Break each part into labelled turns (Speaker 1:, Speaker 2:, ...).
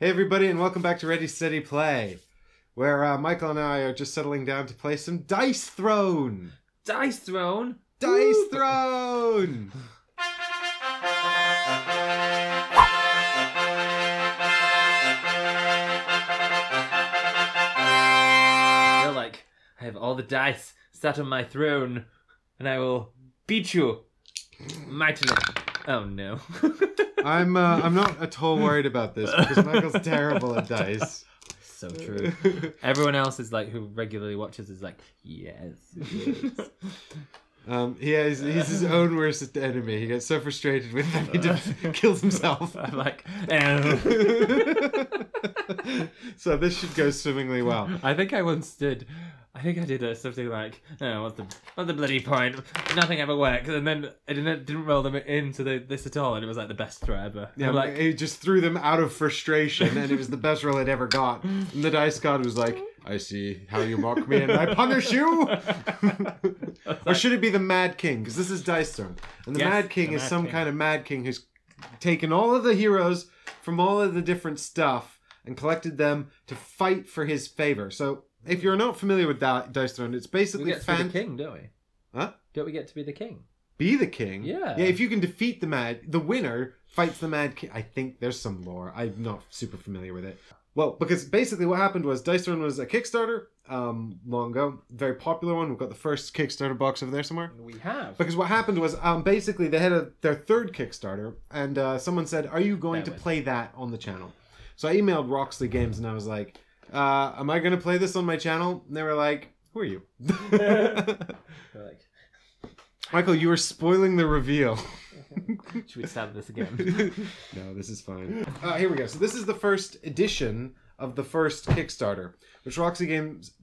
Speaker 1: Hey everybody, and welcome back to Ready Steady Play, where Michael and I are just settling down to play some Dice Throne.
Speaker 2: Dice Throne?
Speaker 1: Dice Throne!
Speaker 2: You're like, I have all the dice sat on my throne, and I will beat you mightily. Oh no.
Speaker 1: I'm not at all worried about this because Michael's terrible at dice.
Speaker 2: So true. Everyone else is like, who regularly watches, is like, yes.
Speaker 1: He's his own worst enemy. He gets so frustrated with them he kills himself.
Speaker 2: I'm like,
Speaker 1: So this should go swimmingly well.
Speaker 2: I think I once did. I think I did something like, oh, what's the bloody point? Nothing ever works, and then I didn't roll them into this at all, and it was like the best throw ever.
Speaker 1: Yeah,
Speaker 2: like,
Speaker 1: he just threw them out of frustration, and it was the best roll I'd ever got. And the dice god was like, I see how you mock me, and I punish you! Or should it be the Mad King? Because this is Dice Throne. And the Mad King is some kind of Mad King who's taken all of the heroes from all of the different stuff and collected them to fight for his favor. So, if you're not familiar with Dice Throne, it's basically...
Speaker 2: We get to be the king, don't we?
Speaker 1: Huh?
Speaker 2: Don't we get to be the king?
Speaker 1: Be the king?
Speaker 2: Yeah.
Speaker 1: Yeah, if you can defeat the winner fights the Mad King. I think there's some lore. I'm not super familiar with it. Well, because basically what happened was Dice Throne was a Kickstarter long ago. Very popular one. We've got the first Kickstarter box over there somewhere.
Speaker 2: We have.
Speaker 1: Because what happened was basically they had their third Kickstarter, and someone said, are you going to play that on the channel? So I emailed Roxley Games and I was like, am I going to play this on my channel? And they were like, who are you?
Speaker 2: Like,
Speaker 1: Michael, you were spoiling the reveal.
Speaker 2: should we start this again?
Speaker 1: No, this is fine. Here we go. So this is the first edition of the first Kickstarter, which Roxy Games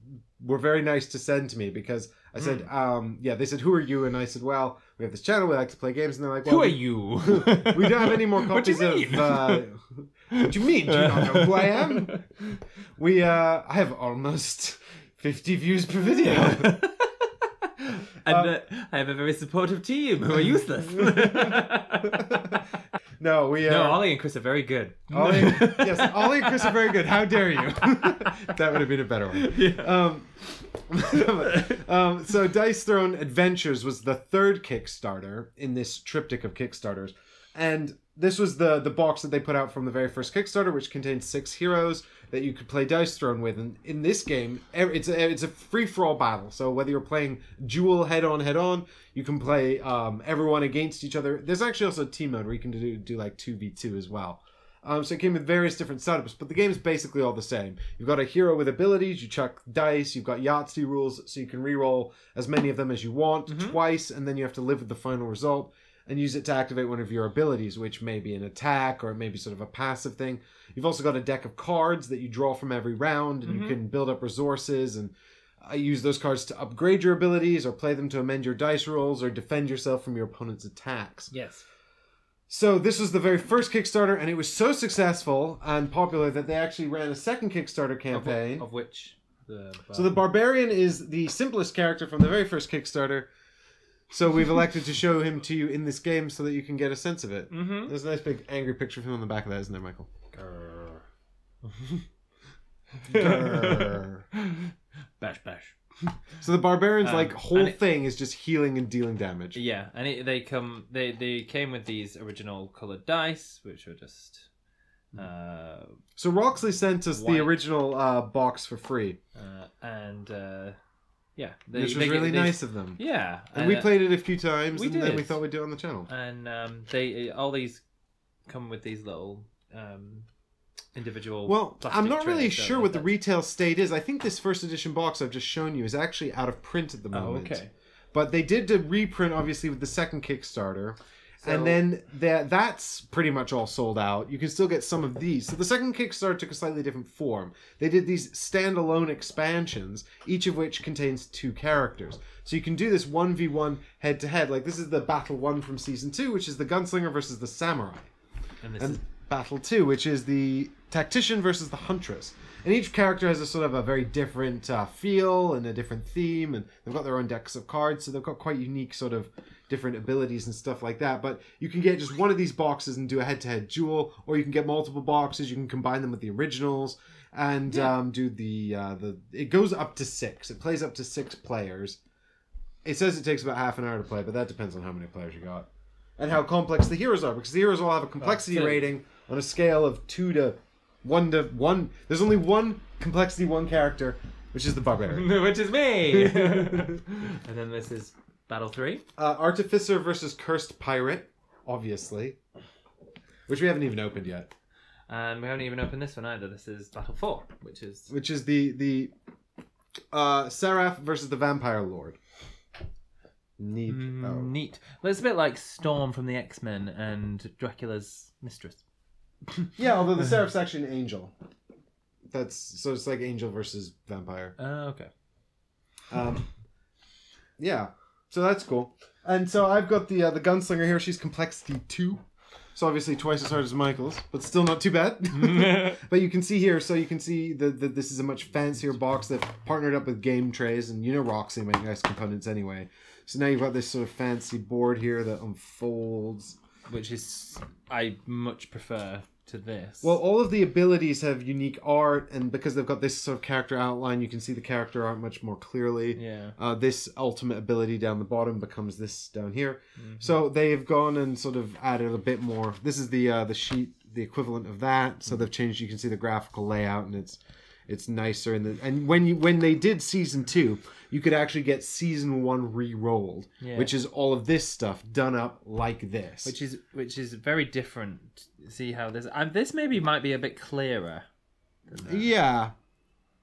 Speaker 1: were very nice to send to me because I said, they said, who are you? And I said, well, we have this channel, we like to play games. And they're like, well,
Speaker 2: who are you?
Speaker 1: We don't have any more copies
Speaker 2: What do you
Speaker 1: of... what do you mean? Do you not know who I am? I have almost 50 views per video.
Speaker 2: And I have a very supportive team who are useless.
Speaker 1: No,
Speaker 2: Ollie and Chris are very good.
Speaker 1: Ollie and Chris are very good. How dare you? That would have been a better one. Yeah. So Dice Throne Adventures was the third Kickstarter in this triptych of Kickstarters. And this was the box that they put out from the very first Kickstarter, which contained 6 heroes that you could play Dice Throne with. And in this game, it's a free-for-all battle. So whether you're playing duel head-on, you can play everyone against each other. There's actually also a team mode where you can do like 2v2 as well. So it came with various different setups, but the game is basically all the same. You've got a hero with abilities, you chuck dice, you've got Yahtzee rules, so you can re-roll as many of them as you want twice, and then you have to live with the final result and use it to activate one of your abilities, which may be an attack or it may be sort of a passive thing. You've also got a deck of cards that you draw from every round, and you can build up resources and use those cards to upgrade your abilities or play them to amend your dice rolls or defend yourself from your opponent's attacks.
Speaker 2: Yes.
Speaker 1: So this was the very first Kickstarter, and it was so successful and popular that they actually ran a second Kickstarter campaign.
Speaker 2: Of which?
Speaker 1: So the Barbarian is the simplest character from the very first Kickstarter. So we've elected to show him to you in this game so that you can get a sense of it. There's a nice big angry picture of him on the back of that, isn't there, Michael? Grrr. Grrr.
Speaker 2: Bash, bash.
Speaker 1: So the Barbarian's whole thing is just healing and dealing damage.
Speaker 2: Yeah, and they came with these original coloured dice, which are just...
Speaker 1: So Roxley sent us the original box for free.
Speaker 2: Yeah.
Speaker 1: Which was really nice of them.
Speaker 2: Yeah.
Speaker 1: And we played it a few times, and then we thought we'd do it on the channel.
Speaker 2: And all these come with these little individual...
Speaker 1: Well, I'm not really sure what the retail state is. I think this first edition box I've just shown you is actually out of print at the moment.
Speaker 2: Oh, okay.
Speaker 1: But they did a reprint, obviously, with the second Kickstarter. So, and then that's pretty much all sold out. You can still get some of these. So the second Kickstarter took a slightly different form. They did these standalone expansions, each of which contains 2 characters. So you can do this 1v1 head-to-head. Like this is the Battle 1 from Season 2, which is the Gunslinger versus the Samurai. Battle 2, which is the Tactician versus the Huntress. And each character has a sort of a very different feel and a different theme, and they've got their own decks of cards, so they've got quite unique sort of different abilities and stuff like that. But you can get just one of these boxes and do a head-to-head duel, or you can get multiple boxes. You can combine them with the originals and do the it goes up to 6. It plays up to 6 players. It says it takes about half an hour to play, but that depends on how many players you got and how complex the heroes are, because the heroes all have a complexity rating on a scale of 2 to 1 to 1. There's only one complexity 1 character, which is the Barbarian.
Speaker 2: Which is me! And then this is Battle 3.
Speaker 1: Artificer versus Cursed Pirate, obviously. Which we haven't even opened yet.
Speaker 2: And we haven't even opened this one either. This is Battle 4, which is
Speaker 1: the Seraph versus the Vampire Lord. Neat.
Speaker 2: Neat. Well, it's a bit like Storm from the X-Men and Dracula's mistress.
Speaker 1: Yeah, although the Seraph's actually an angel. So it's like angel versus vampire.
Speaker 2: Oh, okay.
Speaker 1: Yeah, so that's cool. And so I've got the Gunslinger here. She's complexity 2. So obviously twice as hard as Michael's, but still not too bad. But you can see here, so you can see that this is a much fancier box that partnered up with game trays, and you know Roxy make nice components anyway. So now you've got this sort of fancy board here that unfolds.
Speaker 2: Which is, I much prefer to this.
Speaker 1: Well, all of the abilities have unique art, and because they've got this sort of character outline, you can see the character art much more clearly.
Speaker 2: Yeah.
Speaker 1: This ultimate ability down the bottom becomes this down here. Mm-hmm. So they've gone and sort of added a bit more. This is the sheet, the equivalent of that. So they've changed. You can see the graphical layout, and it's nicer. And when they did season 2, you could actually get season 1 re-rolled, which is all of this stuff done up like this,
Speaker 2: which is very different. See how this maybe might be a bit clearer.
Speaker 1: Yeah,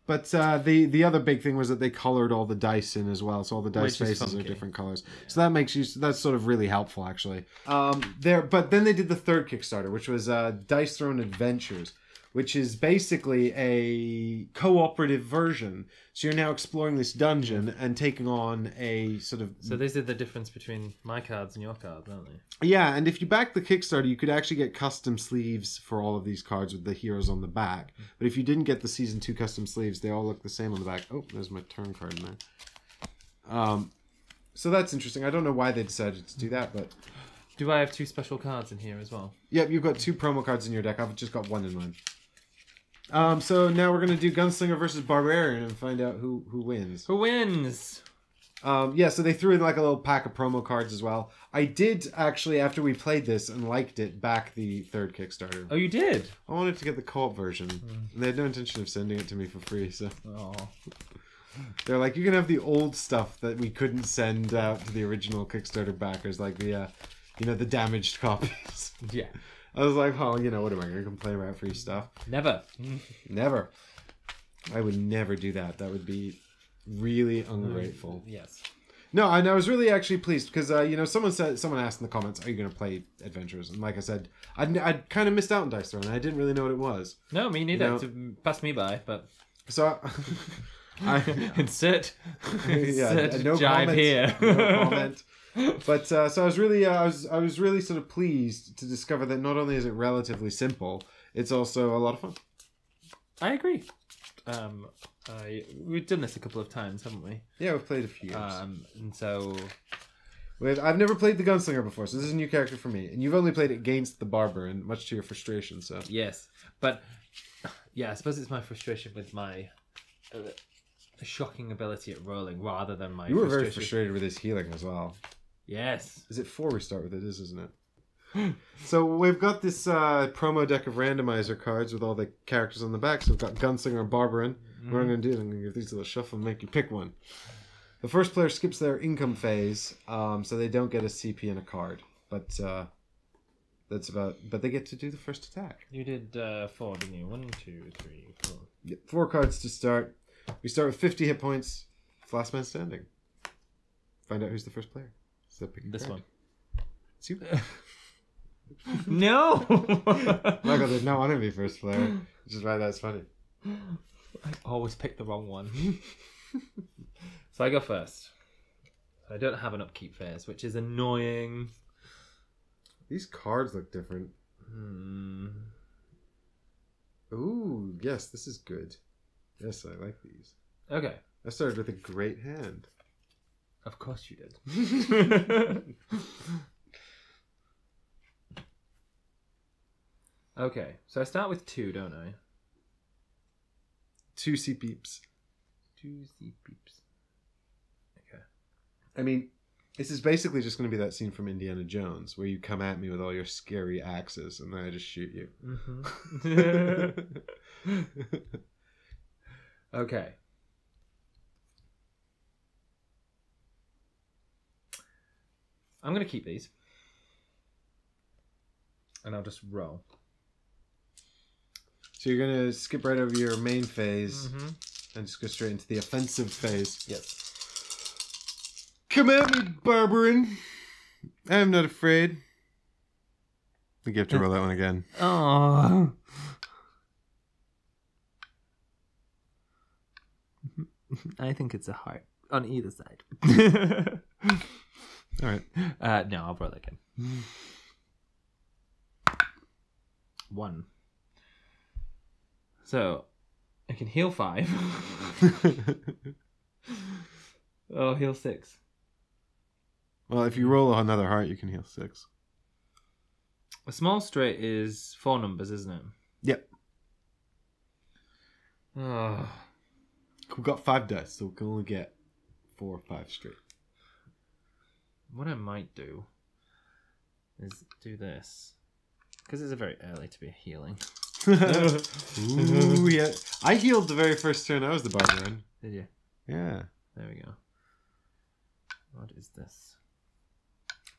Speaker 1: but the other big thing was that they colored all the dice in as well, so all the dice faces are different colors. So that's sort of really helpful actually. But then they did the third Kickstarter, which was Dice Throne Adventures, which is basically a cooperative version. So you're now exploring this dungeon and taking on a sort of...
Speaker 2: So this is the difference between my cards and your cards, aren't they?
Speaker 1: Yeah, and if you back the Kickstarter, you could actually get custom sleeves for all of these cards with the heroes on the back. But if you didn't get the Season 2 custom sleeves, they all look the same on the back. Oh, there's my turn card in there. So that's interesting. I don't know why they decided to do that, but...
Speaker 2: Do I have 2 special cards in here as well?
Speaker 1: Yep, you've got 2 promo cards in your deck. I've just got 1 in mine. So now we're going to do Gunslinger versus Barbarian and find out who wins.
Speaker 2: Who wins?
Speaker 1: Yeah, so they threw in like a little pack of promo cards as well. I did actually, after we played this and liked it, back the third Kickstarter.
Speaker 2: Oh, you did?
Speaker 1: I wanted to get the co-op version. And they had no intention of sending it to me for free, so...
Speaker 2: Oh.
Speaker 1: They're like, you can have the old stuff that we couldn't send out to the original Kickstarter backers, like the, the damaged copies.
Speaker 2: Yeah.
Speaker 1: I was like, oh, what am I going to complain about free stuff?
Speaker 2: Never.
Speaker 1: Never. I would never do that. That would be really ungrateful.
Speaker 2: Yes.
Speaker 1: No, and I was really actually pleased because, someone asked in the comments, are you going to play Adventures? And like I said, I'd kind of missed out on Dice Throne. I didn't really know what it was.
Speaker 2: No, me neither. It passed me by, but...
Speaker 1: So...
Speaker 2: insert
Speaker 1: no
Speaker 2: jive
Speaker 1: comment,
Speaker 2: here.
Speaker 1: No comment. But so I was really sort of pleased to discover that not only is it relatively simple, it's also a lot of fun.
Speaker 2: I agree. We've done this a couple of times, haven't we?
Speaker 1: Yeah, we've played a few.
Speaker 2: And so
Speaker 1: I've never played the Gunslinger before, so this is a new character for me, and you've only played it against the Barbarian, much to your frustration. So
Speaker 2: yes, but yeah, I suppose it's my frustration with my shocking ability at rolling rather than my.
Speaker 1: You were very frustrated with his healing as well.
Speaker 2: Yes.
Speaker 1: Is it 4 we start with? It is, isn't it? So we've got this promo deck of randomizer cards with all the characters on the back. So we've got Gunslinger and Barbarian. What I'm going to do is I'm going to give these a little shuffle and make you pick one. The first player skips their income phase, so they don't get a CP and a card. But But they get to do the first attack.
Speaker 2: You did 4, didn't you? 1, 2, 3, 4.
Speaker 1: Yep, 4 cards to start. We start with 50 hit points. Last man standing. Find out who's the first player. So pick
Speaker 2: this
Speaker 1: card.
Speaker 2: one.
Speaker 1: It's you.
Speaker 2: No!
Speaker 1: Michael did not want to be first player, which is why that's funny.
Speaker 2: I always pick the wrong one. So I go first. I don't have an upkeep phase, which is annoying.
Speaker 1: These cards look different. Ooh, yes, this is good. Yes, I like these.
Speaker 2: Okay.
Speaker 1: I started with a great hand.
Speaker 2: Of course you did. Okay, so I start with 2, don't I?
Speaker 1: 2 sea peeps.
Speaker 2: 2 sea peeps. Okay.
Speaker 1: I mean, this is basically just going to be that scene from Indiana Jones where you come at me with all your scary axes and then I just shoot you.
Speaker 2: Mm-hmm. Okay. I'm going to keep these. And I'll just roll.
Speaker 1: So you're going to skip right over your main phase and just go straight into the offensive phase.
Speaker 2: Yes.
Speaker 1: Come at me, Barbarian. I am not afraid. I think you have to roll that one again.
Speaker 2: Oh. I think it's a heart on either side.
Speaker 1: All right.
Speaker 2: No, I'll roll again. 1. So, I can heal 5. Oh, heal 6.
Speaker 1: Well, if you roll another heart, you can heal 6.
Speaker 2: A small straight is 4 numbers, isn't it?
Speaker 1: Yep.
Speaker 2: Oh.
Speaker 1: We've got 5 dice, so we can only get 4 or 5 straight.
Speaker 2: What I might do is do this. Because it's a very early to be healing.
Speaker 1: Ooh, yeah. I healed the very first turn I was the Barbarian.
Speaker 2: Did you?
Speaker 1: Yeah.
Speaker 2: There we go. What is this?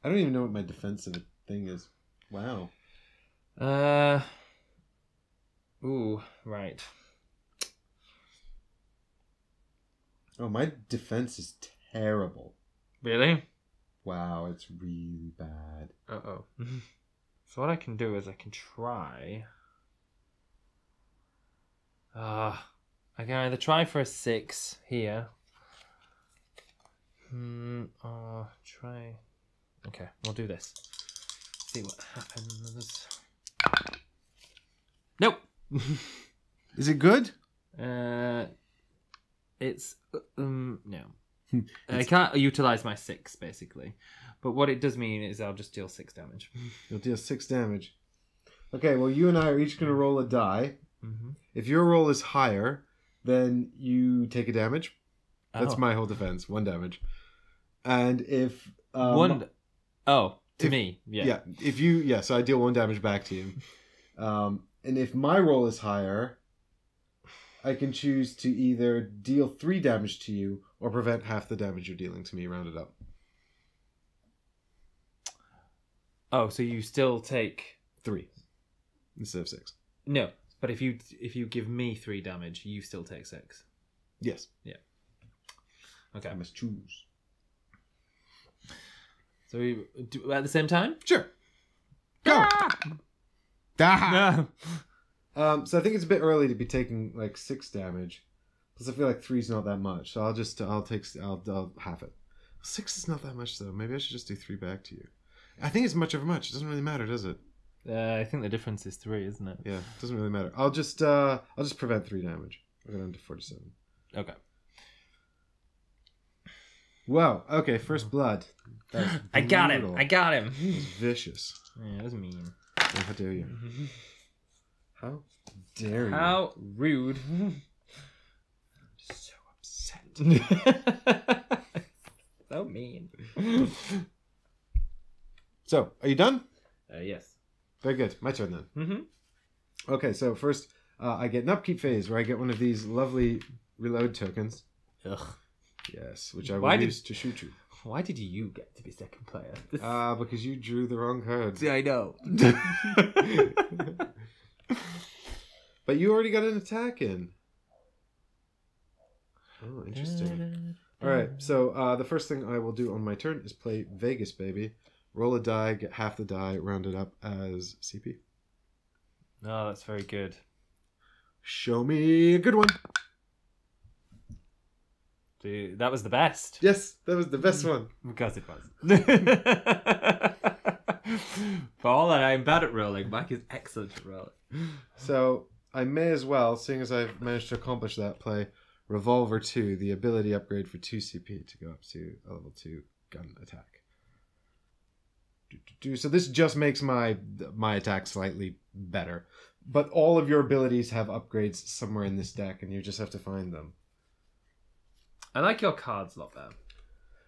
Speaker 1: I don't even know what my defensive thing is. Wow.
Speaker 2: Ooh, right.
Speaker 1: Oh, my defense is terrible.
Speaker 2: Really?
Speaker 1: Wow, it's really bad.
Speaker 2: Uh-oh. So what I can do is I can try... I can either try for a 6 here. Try... Okay, we'll do this. See what happens. Nope!
Speaker 1: Is it good?
Speaker 2: It's... no. I can't utilize my 6, basically. But what it does mean is I'll just deal 6 damage.
Speaker 1: You'll deal 6 damage. Okay, well, you and I are each going to roll a die.
Speaker 2: Mm-hmm.
Speaker 1: If your roll is higher, then you take a damage. That's
Speaker 2: Oh.
Speaker 1: my whole defense. 1 damage. And if...
Speaker 2: to me. Yeah.
Speaker 1: Yeah, if you... Yeah, so I deal 1 damage back to you. And if my roll is higher, I can choose to either deal 3 damage to you or prevent half the damage you're dealing to me, rounded up.
Speaker 2: Oh, so you still take...
Speaker 1: 3 instead of 6.
Speaker 2: No, but if you give me 3 damage, you still take 6.
Speaker 1: Yes.
Speaker 2: Yeah. Okay.
Speaker 1: I must choose.
Speaker 2: So we do at the same time?
Speaker 1: Sure. Go!
Speaker 2: No.
Speaker 1: So I think it's a bit early to be taking like 6 damage. Plus I feel like 3's not that much. So I'll half it. 6 is not that much though. Maybe I should just do 3 back to you. I think it's much of much. It doesn't really matter, does it?
Speaker 2: I think the difference is 3, isn't it?
Speaker 1: Yeah, it doesn't really matter. I'll just prevent 3 damage. I'll go down to 47.
Speaker 2: Okay.
Speaker 1: Wow. Okay, first blood.
Speaker 2: I got him. I got him.
Speaker 1: That's vicious.
Speaker 2: Yeah, that was mean.
Speaker 1: Oh, how dare you? How dare you?
Speaker 2: How rude. I'm so upset. So mean.
Speaker 1: So, are you done?
Speaker 2: Yes.
Speaker 1: Very good. My turn then.
Speaker 2: Mm-hmm.
Speaker 1: Okay, so first I get an upkeep phase where I get one of these lovely reload tokens.
Speaker 2: Ugh.
Speaker 1: Yes, which I will use to shoot you.
Speaker 2: Why did you get to be second player?
Speaker 1: Because you drew the wrong cards.
Speaker 2: See, I know.
Speaker 1: But you already got an attack in. Oh, interesting. Alright, so the first thing I will do on my turn is play Vegas, baby. Roll a die, get half the die, round it up as CP.
Speaker 2: Oh, that's very good.
Speaker 1: Show me a good one.
Speaker 2: Dude, that was the best.
Speaker 1: Yes, that was the best one.
Speaker 2: Because it was. For all that I'm bad at rolling, Mike is excellent at rolling.
Speaker 1: So, I may as well, seeing as I've managed to accomplish that, play Revolver 2, the ability upgrade for 2 CP to go up to a level 2 gun attack. So this just makes my attack slightly better. But all of your abilities have upgrades somewhere in this deck, and you just have to find them.
Speaker 2: I like your cards a lot better.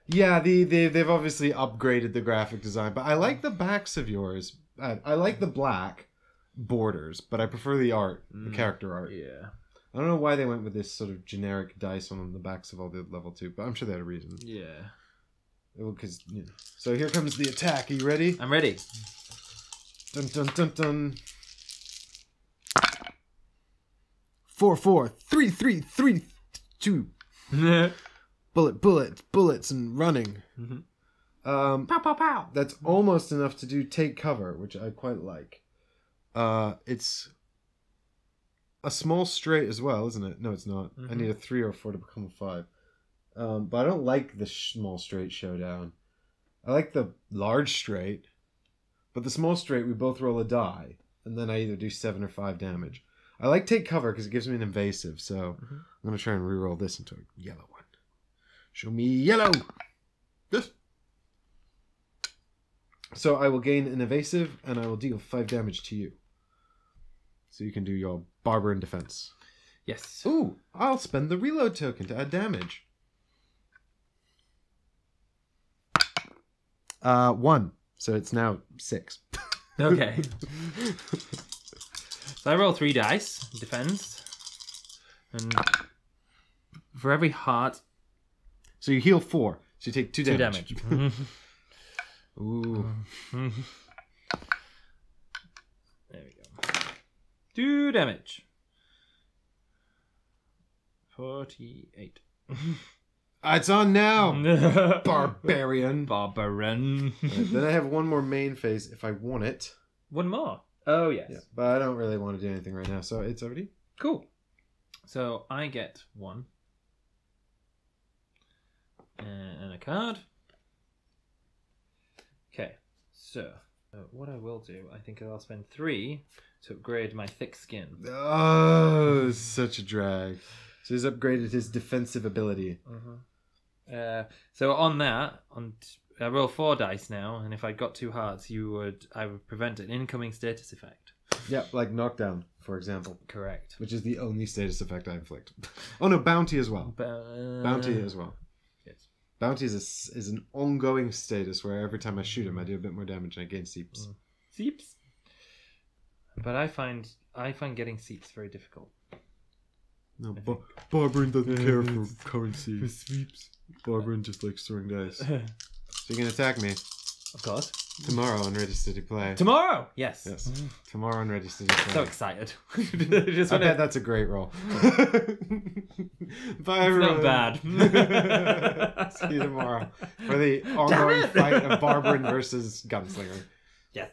Speaker 1: Yeah, they've obviously upgraded the graphic design, but I like the backs of yours. I like the black borders, but I prefer the art, the character art.
Speaker 2: Yeah.
Speaker 1: I don't know why they went with this sort of generic dice on the backs of all the level 2, but I'm sure they had a reason.
Speaker 2: Yeah.
Speaker 1: Well, So here comes the attack. Are you ready?
Speaker 2: I'm ready.
Speaker 1: Dun dun dun dun. 4 4 3 3 3 2. Bullets and running.
Speaker 2: Pow pow pow.
Speaker 1: That's almost enough to do take cover, which I quite like. It's a small straight as well, isn't it? No, it's not. I need a 3 or a 4 to become a 5. But I don't like the small straight showdown. I like the large straight. But the small straight, we both roll a die. And then I either do 7 or 5 damage. I like take cover because it gives me an invasive. So I'm going to try and reroll this into a yellow one. Show me yellow! Yes! So I will gain an evasive and I will deal 5 damage to you. So you can do your Barbarian defense.
Speaker 2: Yes.
Speaker 1: Ooh, I'll spend the reload token to add damage. 1. So it's now 6.
Speaker 2: Okay. So I roll 3 dice, defense. And for every heart...
Speaker 1: So you heal 4. So you take 2
Speaker 2: 2
Speaker 1: damage.
Speaker 2: damage.
Speaker 1: Ooh.
Speaker 2: There we go. 2 damage. 48.
Speaker 1: It's on now! Barbarian.
Speaker 2: Barbarian.
Speaker 1: Right, then I have one more main phase if I want it.
Speaker 2: One more. Oh, yes.
Speaker 1: Yeah, but I don't really want to do anything right now, so it's already.
Speaker 2: Cool. So I get 1. And a card. Okay, so what I will do, I think I'll spend 3 to upgrade my thick skin.
Speaker 1: Oh, such a drag. So he's upgraded his defensive ability.
Speaker 2: So on that, I roll 4 dice now, and if I got 2 hearts, I would prevent an incoming status effect.
Speaker 1: Yeah, like knockdown, for example.
Speaker 2: Correct.
Speaker 1: Which is the only status effect I inflict. Oh no, bounty as well. Bounty as well.
Speaker 2: Yes.
Speaker 1: Bounty is an ongoing status where every time I shoot him, I do a bit more damage and I gain seeps.
Speaker 2: Seeps. But I find getting seeps very difficult.
Speaker 1: No, Barbarian doesn't care for currency. Sweeps. Barbarian just likes throwing dice. So you can attack me.
Speaker 2: Of course.
Speaker 1: Tomorrow on Ready Steady Play.
Speaker 2: Tomorrow! Yes.
Speaker 1: Tomorrow on Ready Steady Play.
Speaker 2: So excited.
Speaker 1: I bet that's a great roll. Bye, everyone.
Speaker 2: Not bad.
Speaker 1: See you tomorrow for the ongoing fight of Barbarian versus Gunslinger.
Speaker 2: Yes.